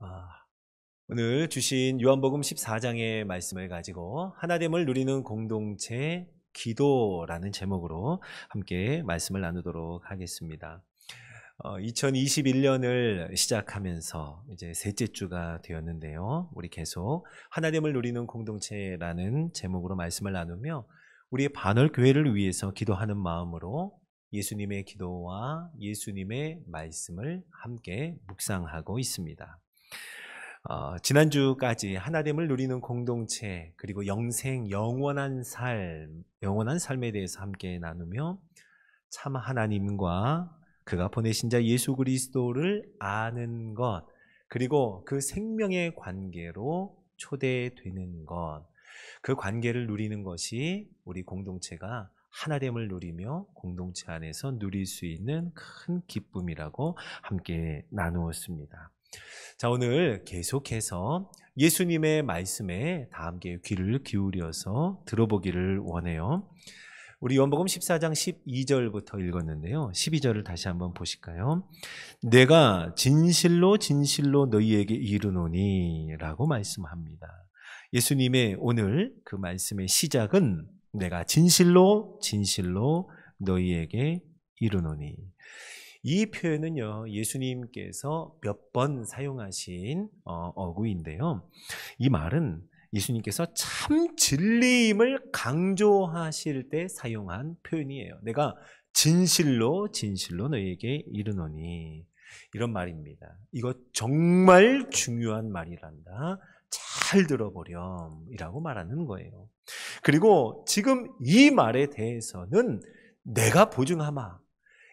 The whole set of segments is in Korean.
아, 오늘 주신 요한복음 14장의 말씀을 가지고 하나됨을 누리는 공동체 기도라는 제목으로 함께 말씀을 나누도록 하겠습니다. 2021년을 시작하면서 이제 셋째 주가 되었는데요. 우리 계속 하나됨을 누리는 공동체라는 제목으로 말씀을 나누며 우리의 반월교회를 위해서 기도하는 마음으로 예수님의 기도와 예수님의 말씀을 함께 묵상하고 있습니다. 지난주까지 하나됨을 누리는 공동체 그리고 영원한 삶에 대해서 함께 나누며 참 하나님과 그가 보내신 자 예수 그리스도를 아는 것, 그리고 그 생명의 관계로 초대되는 것, 그 관계를 누리는 것이 우리 공동체가 하나됨을 누리며 공동체 안에서 누릴 수 있는 큰 기쁨이라고 함께 나누었습니다. 자, 오늘 계속해서 예수님의 말씀에 다 함께 귀를 기울여서 들어보기를 원해요. 우리 요한복음 14장 12절부터 읽었는데요. 12절을 다시 한번 보실까요? 내가 진실로 진실로 너희에게 이르노니 라고 말씀합니다. 예수님의 오늘 그 말씀의 시작은 내가 진실로 진실로 너희에게 이르노니. 이 표현은요, 예수님께서 몇 번 사용하신 어구인데요. 이 말은 예수님께서 참 진리임을 강조하실 때 사용한 표현이에요. 내가 진실로 진실로 너희에게 이르노니, 이런 말입니다. 이거 정말 중요한 말이란다. 잘 들어보렴 이라고 말하는 거예요. 그리고 지금 이 말에 대해서는 내가 보증하마,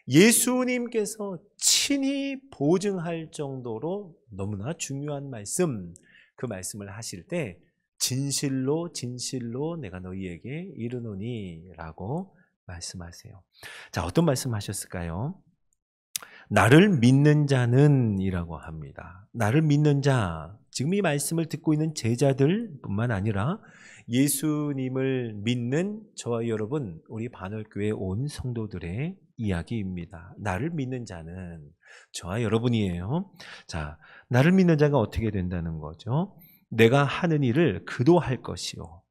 예수님께서 친히 보증할 정도로 너무나 중요한 말씀, 그 말씀을 하실 때 진실로 진실로 내가 너희에게 이르노니 라고 말씀하세요. 자, 어떤 말씀하셨을까요? 나를 믿는 자는 이라고 합니다. 나를 믿는 자, 지금 이 말씀을 듣고 있는 제자들 뿐만 아니라 예수님을 믿는 저와 여러분, 우리 반월교회 온 성도들의 이야기입니다. 나를 믿는 자는 저와 여러분이에요. 자, 나를 믿는 자가 어떻게 된다는 거죠? 내가 하는 일을 그도 할 것이요,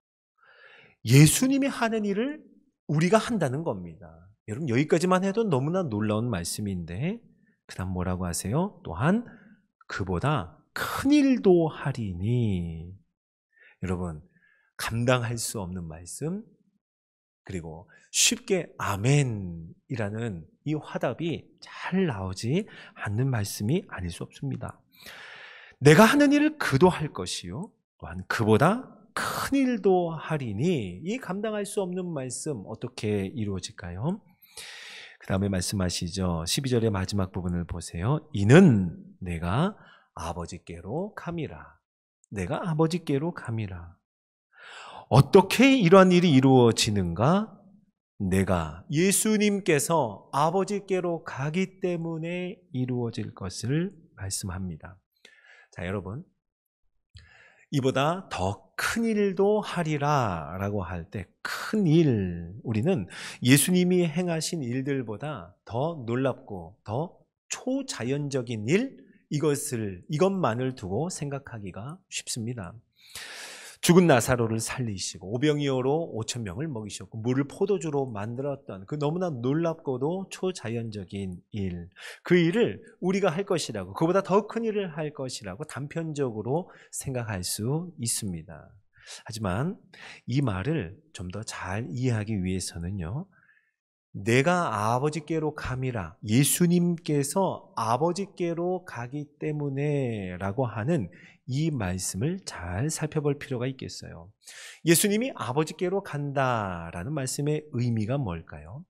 예수님이 하는 일을 우리가 한다는 겁니다. 여러분, 여기까지만 해도 너무나 놀라운 말씀인데 그 다음 뭐라고 하세요? 또한 그보다 큰 일도 하리니. 여러분, 감당할 수 없는 말씀, 그리고 쉽게 아멘이라는 이 화답이 잘 나오지 않는 말씀이 아닐 수 없습니다. 내가 하는 일을 그도 할 것이요, 또한 그보다 큰 일도 하리니. 이 감당할 수 없는 말씀 어떻게 이루어질까요? 그 다음에 말씀하시죠. 12절의 마지막 부분을 보세요. 이는 내가 아버지께로 감이라. 내가 아버지께로 감이라. 어떻게 이러한 일이 이루어지는가? 내가, 예수님께서 아버지께로 가기 때문에 이루어질 것을 말씀합니다. 자, 여러분, 이보다 더 큰 일도 하리라 라고 할 때 큰 일, 우리는 예수님이 행하신 일들보다 더 놀랍고 더 초자연적인 일, 이것만을 두고 생각하기가 쉽습니다. 죽은 나사로를 살리시고 오병이어로 5,000명을 먹이셨고 물을 포도주로 만들었던 그 너무나 놀랍고도 초자연적인 일, 그 일을 우리가 할 것이라고, 그보다 더 큰 일을 할 것이라고 단편적으로 생각할 수 있습니다. 하지만 이 말을 좀 더 잘 이해하기 위해서는요, 내가 아버지께로 감이라, 예수님께서 아버지께로 가기 때문에 라고 하는 이 말씀을 잘 살펴볼 필요가 있겠어요. 예수님이 아버지께로 간다라는 말씀의 의미가 뭘까요?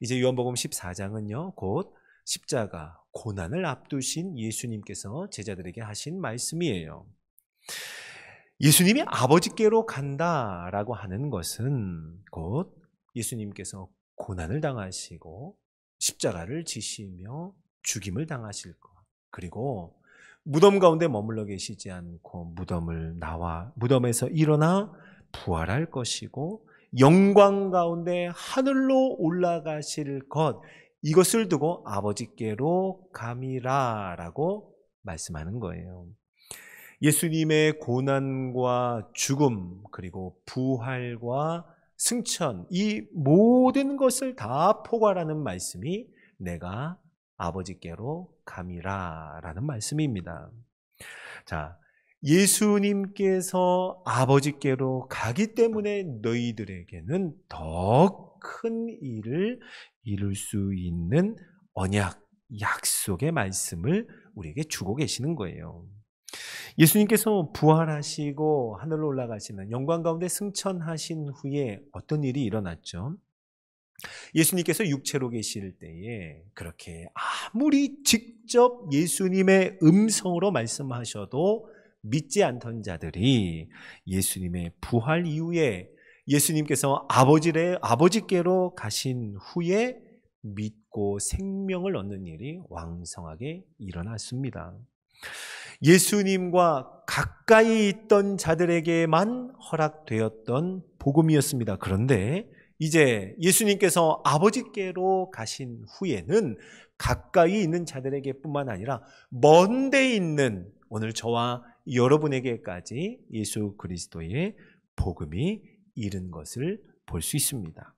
이제 요한복음 14장은요, 곧 십자가, 고난을 앞두신 예수님께서 제자들에게 하신 말씀이에요. 예수님이 아버지께로 간다라고 하는 것은 곧 예수님께서 고난을 당하시고 십자가를 지시며 죽임을 당하실 것, 그리고 무덤 가운데 머물러 계시지 않고 무덤에서 일어나 부활할 것이고 영광 가운데 하늘로 올라가실 것, 이것을 두고 아버지께로 감이라 라고 말씀하는 거예요. 예수님의 고난과 죽음, 그리고 부활과 승천, 이 모든 것을 다 포괄하는 말씀이 내가 아버지께로 감이라 라는 말씀입니다. 자, 예수님께서 아버지께로 가기 때문에 너희들에게는 더 큰 일을 이룰 수 있는 언약, 약속의 말씀을 우리에게 주고 계시는 거예요. 예수님께서 부활하시고 하늘로 올라가시는 영광 가운데 승천하신 후에 어떤 일이 일어났죠? 예수님께서 육체로 계실 때에 그렇게 아무리 직접 예수님의 음성으로 말씀하셔도 믿지 않던 자들이 예수님의 부활 이후에 예수님께서 아버지께로 가신 후에 믿고 생명을 얻는 일이 왕성하게 일어났습니다. 예수님과 가까이 있던 자들에게만 허락되었던 복음이었습니다. 그런데 이제 예수님께서 아버지께로 가신 후에는 가까이 있는 자들에게 뿐만 아니라 먼 데 있는 오늘 저와 여러분에게까지 예수 그리스도의 복음이 이른 것을 볼 수 있습니다.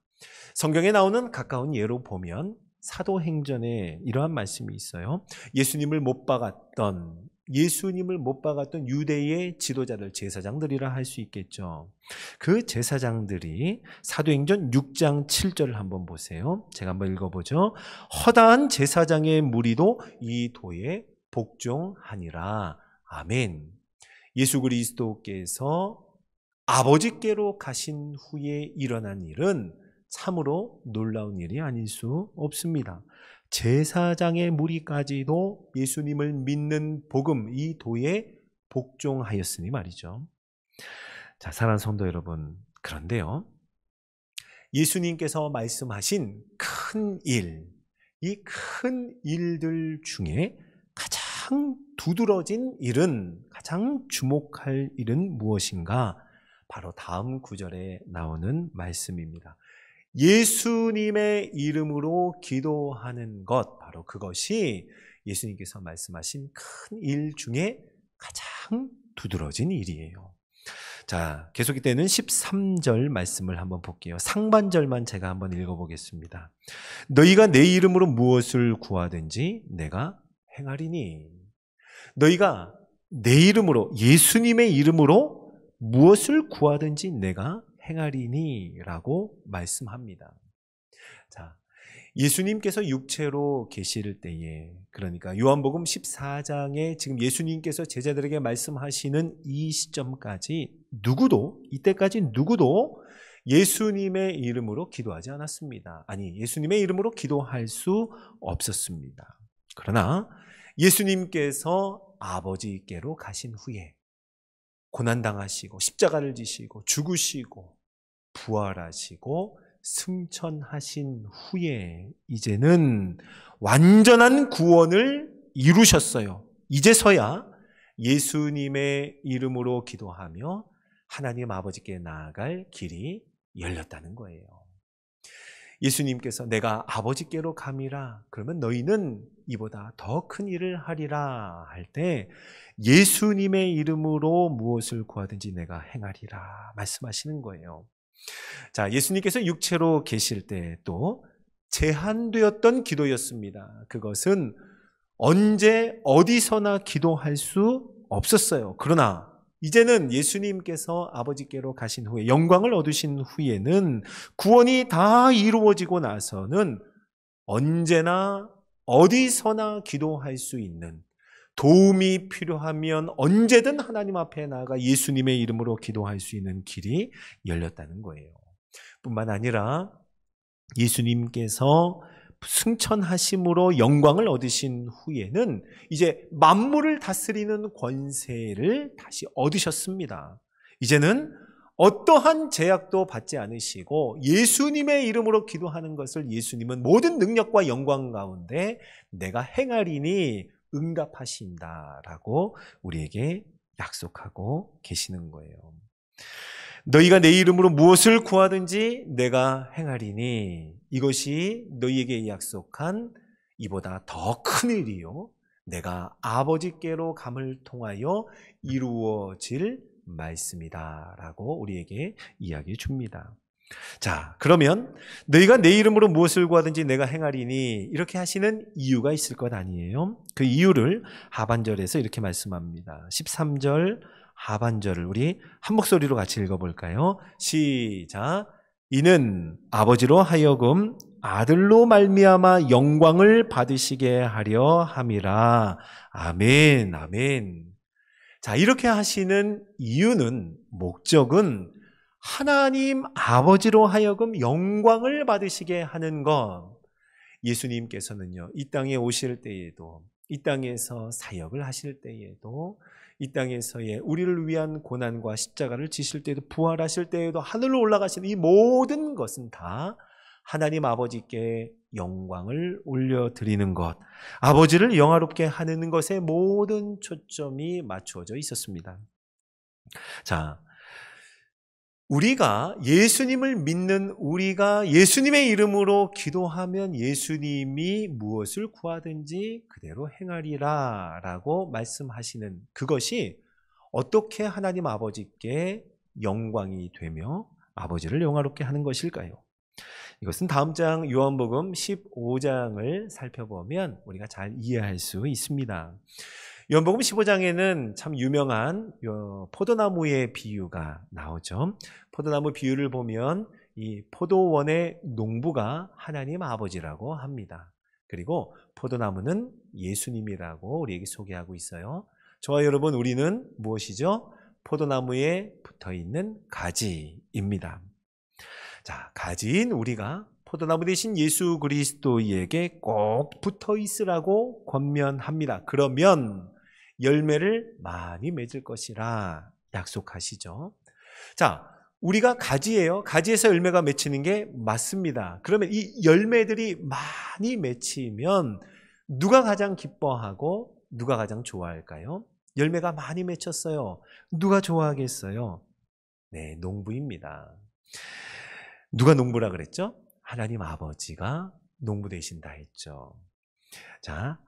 성경에 나오는 가까운 예로 보면 사도행전에 이러한 말씀이 있어요. 예수님을 못 박았던 유대의 지도자들, 제사장들이라 할 수 있겠죠. 그 제사장들이 사도행전 6장 7절을 한번 보세요. 제가 한번 읽어보죠. 허다한 제사장의 무리도 이 도에 복종하니라. 아멘. 예수 그리스도께서 아버지께로 가신 후에 일어난 일은 참으로 놀라운 일이 아닐 수 없습니다. 제사장의 무리까지도 예수님을 믿는 복음, 이 도에 복종하였으니 말이죠. 자, 사랑하는 성도 여러분, 그런데요, 예수님께서 말씀하신 큰 일, 이 큰 일들 중에 가장 두드러진 일은, 가장 주목할 일은 무엇인가? 바로 다음 구절에 나오는 말씀입니다. 예수님의 이름으로 기도하는 것, 바로 그것이 예수님께서 말씀하신 큰 일 중에 가장 두드러진 일이에요. 자, 계속 이때는 13절 말씀을 한번 볼게요. 상반절만 제가 한번 읽어보겠습니다. 너희가 내 이름으로 무엇을 구하든지 내가 행하리니. 너희가 내 이름으로, 예수님의 이름으로 무엇을 구하든지 내가 행하리니 라고 말씀합니다. 자, 예수님께서 육체로 계실 때에, 그러니까 요한복음 14장에 지금 예수님께서 제자들에게 말씀하시는 이 시점까지 이때까지 누구도 예수님의 이름으로 기도하지 않았습니다. 아니, 예수님의 이름으로 기도할 수 없었습니다. 그러나 예수님께서 아버지께로 가신 후에 고난당하시고 십자가를 지시고 죽으시고 부활하시고 승천하신 후에 이제는 완전한 구원을 이루셨어요. 이제서야 예수님의 이름으로 기도하며 하나님 아버지께 나아갈 길이 열렸다는 거예요. 예수님께서 내가 아버지께로 감이라, 그러면 너희는 이보다 더 큰 일을 하리라 할 때 예수님의 이름으로 무엇을 구하든지 내가 행하리라 말씀하시는 거예요. 자, 예수님께서 육체로 계실 때 또 제한되었던 기도였습니다. 그것은 언제 어디서나 기도할 수 없었어요. 그러나 이제는 예수님께서 아버지께로 가신 후에, 영광을 얻으신 후에는, 구원이 다 이루어지고 나서는 언제나 어디서나 기도할 수 있는, 도움이 필요하면 언제든 하나님 앞에 나아가 예수님의 이름으로 기도할 수 있는 길이 열렸다는 거예요. 뿐만 아니라 예수님께서 승천하심으로 영광을 얻으신 후에는 이제 만물을 다스리는 권세를 다시 얻으셨습니다. 이제는 어떠한 제약도 받지 않으시고 예수님의 이름으로 기도하는 것을 예수님은 모든 능력과 영광 가운데 내가 행하리니 응답하신다라고 우리에게 약속하고 계시는 거예요. 너희가 내 이름으로 무엇을 구하든지 내가 행하리니, 이것이 너희에게 약속한 이보다 더 큰 일이요, 내가 아버지께로 감을 통하여 이루어질 말씀이다 라고 우리에게 이야기해 줍니다. 자, 그러면 너희가 내 이름으로 무엇을 구하든지 내가 행하리니 이렇게 하시는 이유가 있을 것 아니에요? 그 이유를 하반절에서 이렇게 말씀합니다. 13절 하반절을 우리 한 목소리로 같이 읽어볼까요? 시작. 이는 아버지로 하여금 아들로 말미암아 영광을 받으시게 하려 함이라. 아멘, 아멘. 자, 이렇게 하시는 이유는, 목적은 하나님 아버지로 하여금 영광을 받으시게 하는 것. 예수님께서는요, 이 땅에 오실 때에도, 이 땅에서 사역을 하실 때에도, 이 땅에서의 우리를 위한 고난과 십자가를 지실 때에도, 부활하실 때에도, 하늘로 올라가시는 이 모든 것은 다 하나님 아버지께 영광을 올려드리는 것, 아버지를 영화롭게 하는 것에 모든 초점이 맞추어져 있었습니다. 자, 우리가 예수님을 믿는 우리가 예수님의 이름으로 기도하면 예수님이 무엇을 구하든지 그대로 행하리라 라고 말씀하시는 그것이 어떻게 하나님 아버지께 영광이 되며 아버지를 영화롭게 하는 것일까요? 이것은 다음 장 요한복음 15장을 살펴보면 우리가 잘 이해할 수 있습니다. 요한복음 15장에는 참 유명한 포도나무의 비유가 나오죠. 포도나무 비유를 보면 이 포도원의 농부가 하나님 아버지라고 합니다. 그리고 포도나무는 예수님이라고 우리에게 소개하고 있어요. 저와 여러분, 우리는 무엇이죠? 포도나무에 붙어있는 가지입니다. 자, 가지인 우리가 포도나무 대신 예수 그리스도에게 꼭 붙어 있으라고 권면합니다. 그러면 열매를 많이 맺을 것이라 약속하시죠. 자, 우리가 가지예요. 가지에서 열매가 맺히는 게 맞습니다. 그러면 이 열매들이 많이 맺히면 누가 가장 기뻐하고 누가 가장 좋아할까요? 열매가 많이 맺혔어요. 누가 좋아하겠어요? 네, 농부입니다. 누가 농부라 그랬죠? 하나님 아버지가 농부 되신다 했죠. 자,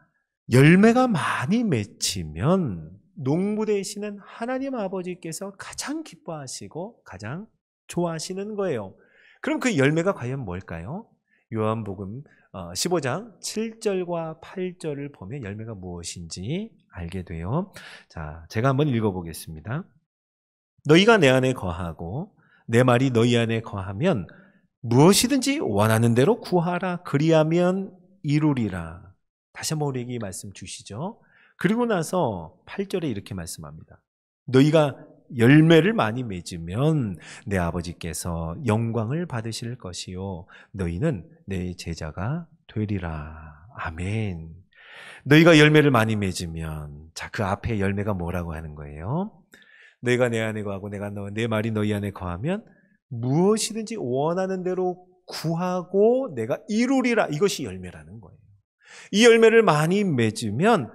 열매가 많이 맺히면 농부 되시는 하나님 아버지께서 가장 기뻐하시고 가장 좋아하시는 거예요. 그럼 그 열매가 과연 뭘까요? 요한복음 15장 7절과 8절을 보면 열매가 무엇인지 알게 돼요. 자, 제가 한번 읽어보겠습니다. 너희가 내 안에 거하고 내 말이 너희 안에 거하면 무엇이든지 원하는 대로 구하라. 그리하면 이루리라. 다시 한번 우리에게 이 말씀 주시죠. 그리고 나서 8절에 이렇게 말씀합니다. 너희가 열매를 많이 맺으면 내 아버지께서 영광을 받으실 것이요 너희는 내 제자가 되리라. 아멘. 너희가 열매를 많이 맺으면, 자, 그 앞에 열매가 뭐라고 하는 거예요? 너희가 내 안에 거하고 내 말이 너희 안에 거하면 무엇이든지 원하는 대로 구하고 내가 이루리라. 이것이 열매라는 거예요. 이 열매를 많이 맺으면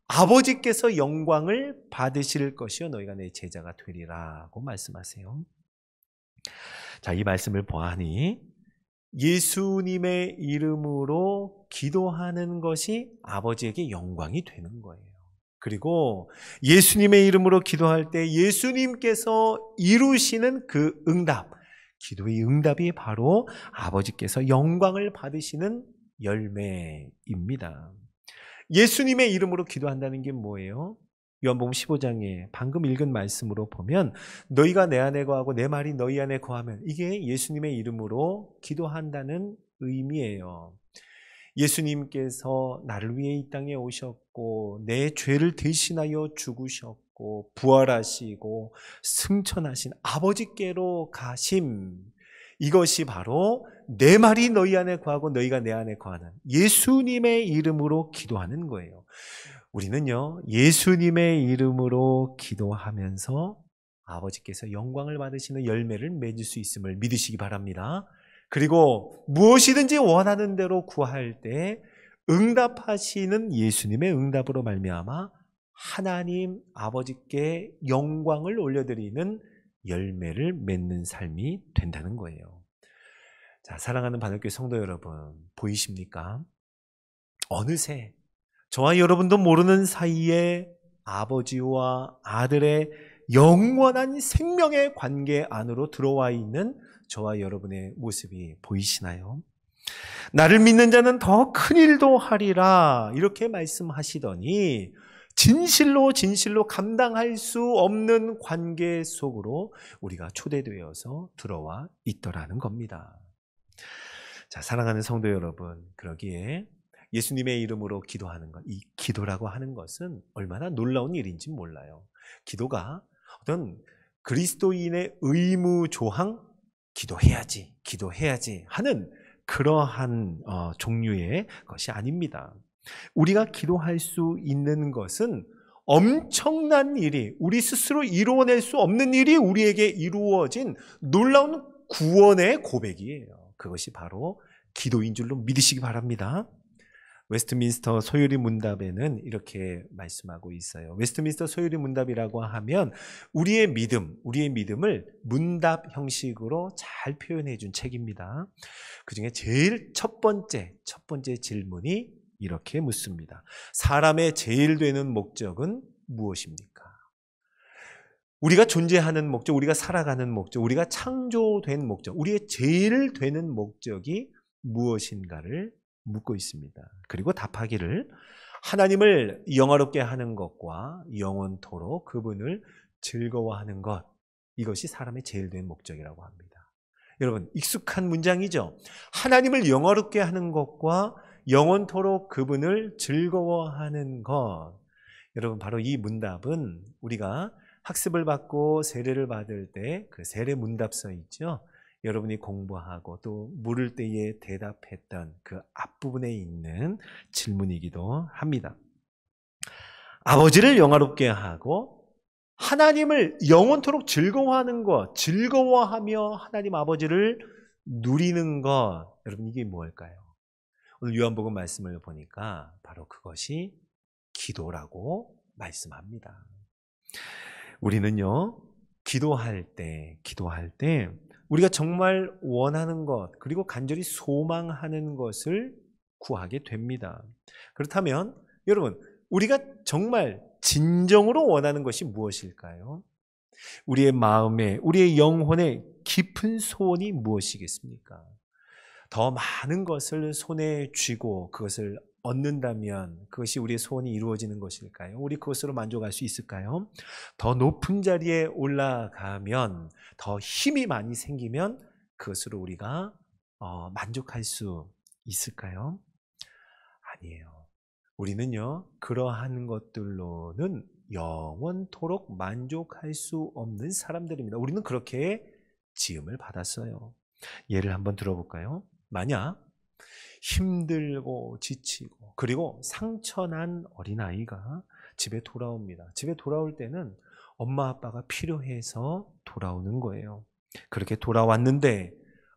아버지께서 영광을 받으실 것이요 너희가 내 제자가 되리라고 말씀하세요. 자, 이 말씀을 보아하니 예수님의 이름으로 기도하는 것이 아버지에게 영광이 되는 거예요. 그리고 예수님의 이름으로 기도할 때 예수님께서 이루시는 그 응답, 기도의 응답이 바로 아버지께서 영광을 받으시는 열매입니다. 예수님의 이름으로 기도한다는 게 뭐예요? 요한복음 15장에 방금 읽은 말씀으로 보면 너희가 내 안에 거하고 내 말이 너희 안에 거하면, 이게 예수님의 이름으로 기도한다는 의미예요. 예수님께서 나를 위해 이 땅에 오셨고 내 죄를 대신하여 죽으셨고 부활하시고 승천하신 아버지께로 가심, 이것이 바로 내 말이 너희 안에 거하고 너희가 내 안에 거하는 예수님의 이름으로 기도하는 거예요. 우리는요, 예수님의 이름으로 기도하면서 아버지께서 영광을 받으시는 열매를 맺을 수 있음을 믿으시기 바랍니다. 그리고 무엇이든지 원하는 대로 구할 때 응답하시는 예수님의 응답으로 말미암아 하나님 아버지께 영광을 올려드리는 열매를 맺는 삶이 된다는 거예요. 자, 사랑하는 바늘교회 성도 여러분, 보이십니까? 어느새 저와 여러분도 모르는 사이에 아버지와 아들의 영원한 생명의 관계 안으로 들어와 있는 저와 여러분의 모습이 보이시나요? 나를 믿는 자는 더 큰 일도 하리라 이렇게 말씀하시더니 진실로 감당할 수 없는 관계 속으로 우리가 초대되어서 들어와 있더라는 겁니다. 자, 사랑하는 성도 여러분, 그러기에 예수님의 이름으로 기도하는 것, 이 기도라고 하는 것은 얼마나 놀라운 일인지 몰라요. 기도가 어떤 그리스도인의 의무 조항, 기도해야지 하는 그러한 종류의 것이 아닙니다. 우리가 기도할 수 있는 것은 엄청난 일이, 우리 스스로 이루어낼 수 없는 일이 우리에게 이루어진 놀라운 구원의 고백이에요. 그것이 바로 기도인 줄로 믿으시기 바랍니다. 웨스트민스터 소요리 문답에는 이렇게 말씀하고 있어요. 웨스트민스터 소요리 문답이라고 하면 우리의 믿음을 문답 형식으로 잘 표현해 준 책입니다. 그중에 제일 첫 번째 질문이 이렇게 묻습니다. 사람의 제일 되는 목적은 무엇입니까? 우리가 존재하는 목적, 우리가 살아가는 목적, 우리가 창조된 목적, 우리의 제일 되는 목적이 무엇인가를 묻고 있습니다. 그리고 답하기를 하나님을 영화롭게 하는 것과 영원토록 그분을 즐거워하는 것, 이것이 사람의 제일 된 목적이라고 합니다. 여러분, 익숙한 문장이죠? 하나님을 영화롭게 하는 것과 영원토록 그분을 즐거워하는 것. 여러분, 바로 이 문답은 우리가 학습을 받고 세례를 받을 때 그 세례 문답서 있죠? 여러분이 공부하고 또 물을 때에 대답했던 그 앞부분에 있는 질문이기도 합니다. 아버지를 영화롭게 하고 하나님을 영원토록 즐거워하는 것, 즐거워하며 하나님 아버지를 누리는 것, 여러분 이게 뭘까요? 오늘 요한복음 말씀을 보니까 바로 그것이 기도라고 말씀합니다. 우리는요, 기도할 때 우리가 정말 원하는 것, 그리고 간절히 소망하는 것을 구하게 됩니다. 그렇다면 여러분, 우리가 정말 진정으로 원하는 것이 무엇일까요? 우리의 마음에, 우리의 영혼에 깊은 소원이 무엇이겠습니까? 더 많은 것을 손에 쥐고 그것을 얻는다면 그것이 우리의 소원이 이루어지는 것일까요? 우리 그것으로 만족할 수 있을까요? 더 높은 자리에 올라가면, 더 힘이 많이 생기면 그것으로 우리가 만족할 수 있을까요? 아니에요. 우리는요, 그러한 것들로는 영원토록 만족할 수 없는 사람들입니다. 우리는 그렇게 지음을 받았어요. 예를 한번 들어볼까요? 만약 힘들고 지치고 그리고 상처난 어린아이가 집에 돌아옵니다. 집에 돌아올 때는 엄마 아빠가 필요해서 돌아오는 거예요. 그렇게 돌아왔는데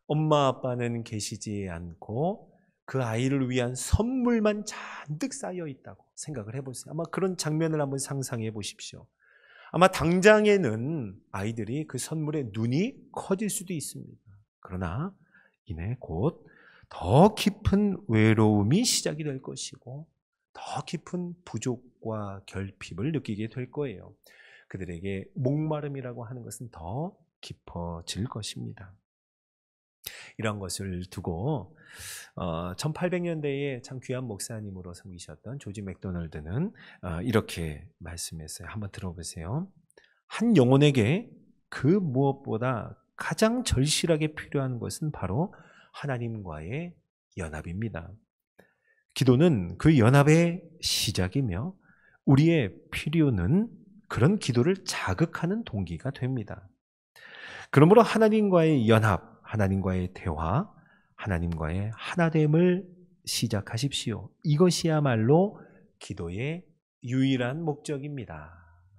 엄마 아빠는 계시지 않고 그 아이를 위한 선물만 잔뜩 쌓여 있다고 생각을 해보세요. 아마 그런 장면을 한번 상상해 보십시오. 아마 당장에는 아이들이 그 선물에 눈이 커질 수도 있습니다. 그러나 이내 곧 더 깊은 외로움이 시작이 될 것이고 더 깊은 부족과 결핍을 느끼게 될 거예요. 그들에게 목마름이라고 하는 것은 더 깊어질 것입니다. 이런 것을 두고 1800년대에 참 귀한 목사님으로 섬기셨던 조지 맥도널드는 이렇게 말씀했어요. 한번 들어보세요. 한 영혼에게 그 무엇보다 가장 절실하게 필요한 것은 바로 하나님과의 연합입니다. 기도는 그 연합의 시작이며 우리의 필요는 그런 기도를 자극하는 동기가 됩니다. 그러므로 하나님과의 연합, 하나님과의 대화, 하나님과의 하나됨을 시작하십시오. 이것이야말로 기도의 유일한 목적입니다.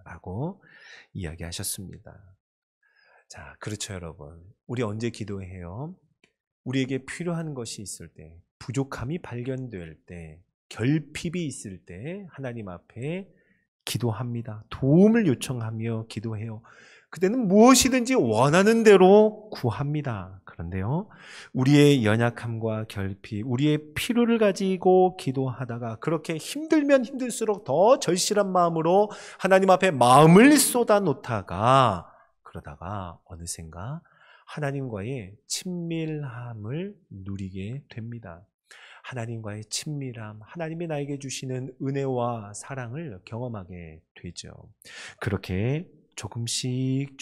라고 이야기하셨습니다. 자, 그렇죠, 여러분. 우리 언제 기도해요? 우리에게 필요한 것이 있을 때, 부족함이 발견될 때, 결핍이 있을 때 하나님 앞에 기도합니다. 도움을 요청하며 기도해요. 그때는 무엇이든지 원하는 대로 구합니다. 그런데요, 우리의 연약함과 결핍, 우리의 필요를 가지고 기도하다가 그렇게 힘들면 힘들수록 더 절실한 마음으로 하나님 앞에 마음을 쏟아 놓다가 그러다가 어느샌가 하나님과의 친밀함을 누리게 됩니다. 하나님과의 친밀함, 하나님이 나에게 주시는 은혜와 사랑을 경험하게 되죠. 그렇게 조금씩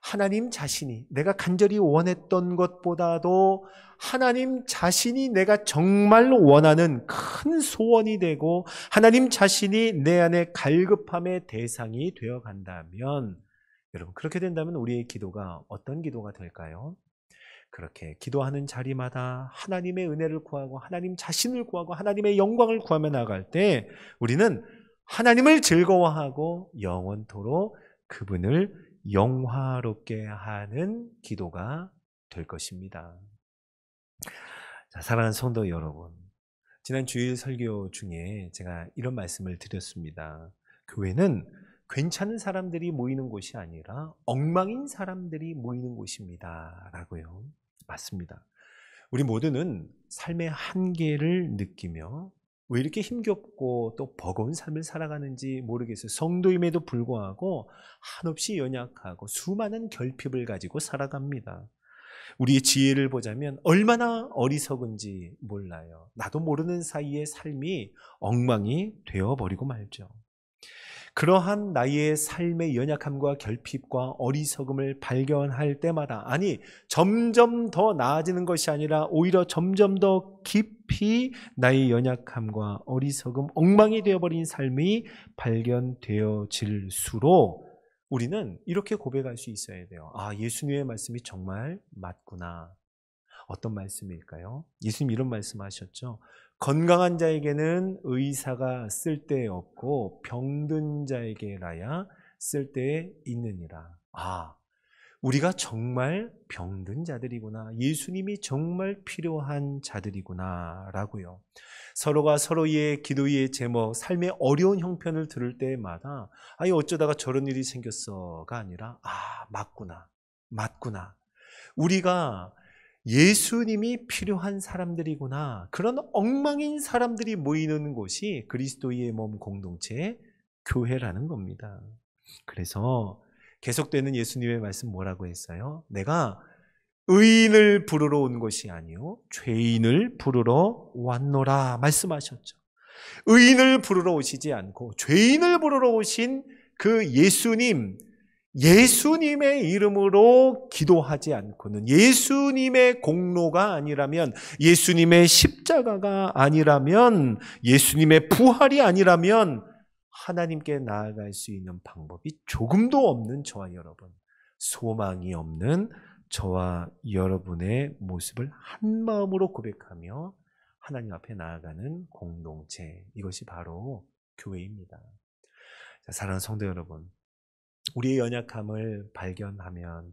하나님 자신이 내가 간절히 원했던 것보다도 하나님 자신이 내가 정말 원하는 큰 소원이 되고 하나님 자신이 내 안에 갈급함의 대상이 되어 간다면, 여러분, 그렇게 된다면 우리의 기도가 어떤 기도가 될까요? 그렇게 기도하는 자리마다 하나님의 은혜를 구하고 하나님 자신을 구하고 하나님의 영광을 구하며 나갈 때 우리는 하나님을 즐거워하고 영원토록 그분을 영화롭게 하는 기도가 될 것입니다. 자, 사랑하는 성도 여러분, 지난 주일 설교 중에 제가 이런 말씀을 드렸습니다. 교회는 괜찮은 사람들이 모이는 곳이 아니라 엉망인 사람들이 모이는 곳입니다 라고요. 맞습니다. 우리 모두는 삶의 한계를 느끼며 왜 이렇게 힘겹고 또 버거운 삶을 살아가는지 모르겠어요. 성도임에도 불구하고 한없이 연약하고 수많은 결핍을 가지고 살아갑니다. 우리의 지혜를 보자면 얼마나 어리석은지 몰라요. 나도 모르는 사이에 삶이 엉망이 되어버리고 말죠. 그러한 나의 삶의 연약함과 결핍과 어리석음을 발견할 때마다, 아니 점점 더 나아지는 것이 아니라 오히려 점점 더 깊이 나의 연약함과 어리석음, 엉망이 되어버린 삶이 발견되어질수록 우리는 이렇게 고백할 수 있어야 돼요. 아, 예수님의 말씀이 정말 맞구나. 어떤 말씀일까요? 예수님 이런 말씀하셨죠. 건강한 자에게는 의사가 쓸데없고 병든 자에게라야 쓸데 있느니라. 아, 우리가 정말 병든 자들이구나. 예수님이 정말 필요한 자들이구나 라고요. 서로가 서로의 기도의 제목, 삶의 어려운 형편을 들을 때마다 아니 어쩌다가 저런 일이 생겼어가 아니라 아, 맞구나. 우리가 예수님이 필요한 사람들이구나. 그런 엉망인 사람들이 모이는 곳이 그리스도의 몸 공동체 교회라는 겁니다. 그래서 계속되는 예수님의 말씀 뭐라고 했어요? 내가 의인을 부르러 온 것이 아니요 죄인을 부르러 왔노라 말씀하셨죠. 의인을 부르러 오시지 않고 죄인을 부르러 오신 그 예수님의 이름으로 기도하지 않고는, 예수님의 공로가 아니라면, 예수님의 십자가가 아니라면, 예수님의 부활이 아니라면 하나님께 나아갈 수 있는 방법이 조금도 없는 저와 여러분, 소망이 없는 저와 여러분의 모습을 한 마음으로 고백하며 하나님 앞에 나아가는 공동체, 이것이 바로 교회입니다. 자, 사랑하는 성도 여러분, 우리의 연약함을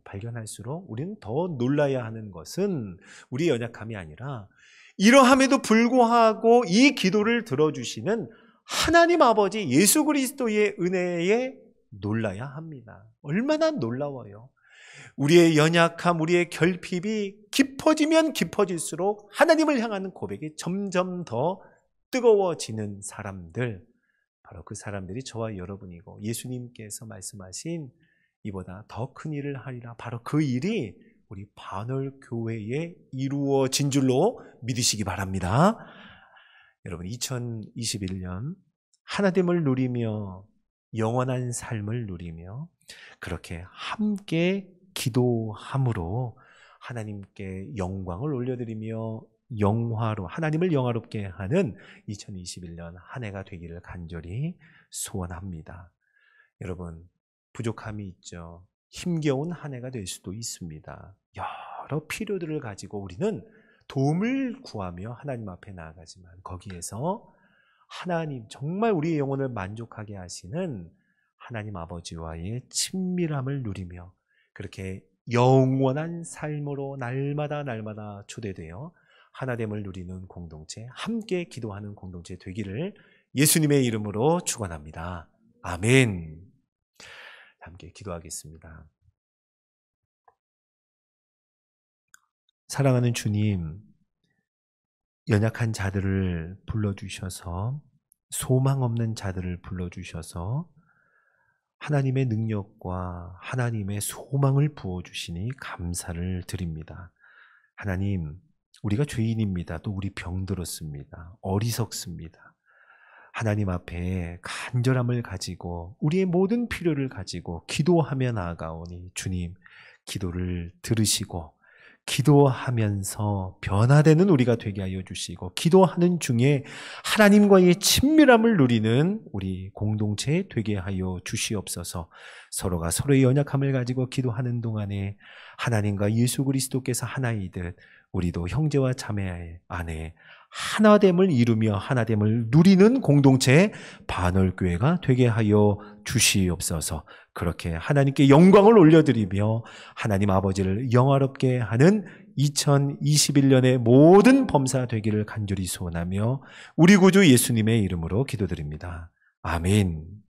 발견할수록 우리는 더 놀라야 하는 것은 우리의 연약함이 아니라 이러함에도 불구하고 이 기도를 들어주시는 하나님 아버지 예수 그리스도의 은혜에 놀라야 합니다. 얼마나 놀라워요. 우리의 연약함, 우리의 결핍이 깊어지면 깊어질수록 하나님을 향하는 고백이 점점 더 뜨거워지는 사람들, 바로 그 사람들이 저와 여러분이고, 예수님께서 말씀하신 이보다 더 큰 일을 하리라, 바로 그 일이 우리 반월교회에 이루어진 줄로 믿으시기 바랍니다. 여러분, 2021년 하나됨을 누리며 영원한 삶을 누리며 그렇게 함께 기도함으로 하나님께 영광을 올려드리며 하나님을 영화롭게 하는 2021년 한 해가 되기를 간절히 소원합니다. 여러분, 부족함이 있죠. 힘겨운 한 해가 될 수도 있습니다. 여러 필요들을 가지고 우리는 도움을 구하며 하나님 앞에 나아가지만 거기에서 하나님, 정말 우리의 영혼을 만족하게 하시는 하나님 아버지와의 친밀함을 누리며 그렇게 영원한 삶으로 날마다 초대되어 하나됨을 누리는 공동체, 함께 기도하는 공동체 되기를 예수님의 이름으로 축원합니다. 아멘. 함께 기도하겠습니다. 사랑하는 주님, 연약한 자들을 불러주셔서, 소망 없는 자들을 불러주셔서 하나님의 능력과 하나님의 소망을 부어주시니 감사를 드립니다. 하나님, 우리가 죄인입니다. 또 우리 병들었습니다. 어리석습니다. 하나님 앞에 간절함을 가지고 우리의 모든 필요를 가지고 기도하며 나아가오니 주님, 기도를 들으시고 기도하면서 변화되는 우리가 되게 하여 주시고, 기도하는 중에 하나님과의 친밀함을 누리는 우리 공동체 되게 하여 주시옵소서. 서로가 서로의 연약함을 가지고 기도하는 동안에 하나님과 예수 그리스도께서 하나이듯 우리도 형제와 자매 안에 하나됨을 이루며 하나됨을 누리는 공동체 반월교회가 되게 하여 주시옵소서. 그렇게 하나님께 영광을 올려드리며 하나님 아버지를 영화롭게 하는 2021년의 모든 범사 되기를 간절히 소원하며 우리 구주 예수님의 이름으로 기도드립니다. 아멘.